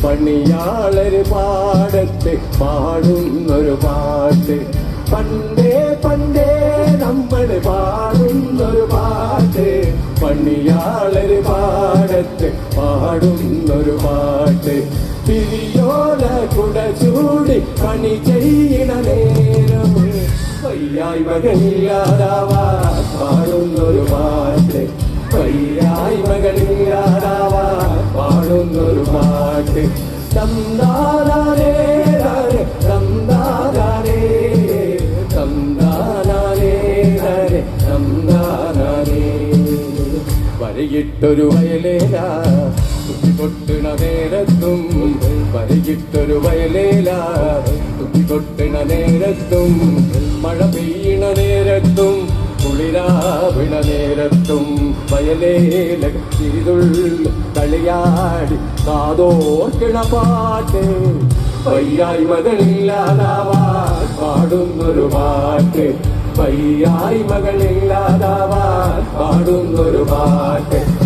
പണിയാളര് പാടത്ത് പാടുന്നൊരു പാട്ട്. പണ്ടേ പണ്ടേ നമ്മൾ പാടുന്നൊരു പാട്ട്. പണിയാളര് പാടത്ത് പാടുന്നൊരു പാട്ട്. തിരിയോല കുട ചൂടി പണി ചെയ്യണ നേരം വയ്യായി മകനില്ലാതാവാ പാടുന്നൊരു പാട്ട്. വയ്യായി മകനില്ലാതാവാ പാടുന്നൊരു പാട്ട്. തന്താനേ തന്താനേ തന്താനേ തന്താനേ. വരയിട്ടൊരു വയലേല തുട്ടികൊട്ടണ നേരത്തും, വരയിട്ടൊരു വയലേല തുട്ടികൊട്ടണ നേരത്തും, മഴ പെയ്യണ നേരത്തും കുളിരാവിണ നേരത്തും വയലേല ചിരിതുള്ളു കളിയാടി കാതോർക്കണ പാട്ട്. വയ്യായി മകളില്ലാതാവാ പാടുന്നൊരു പാട്ട്. വയ്യായി മകളില്ലാതാവാ പാടുന്നൊരു പാട്ട്.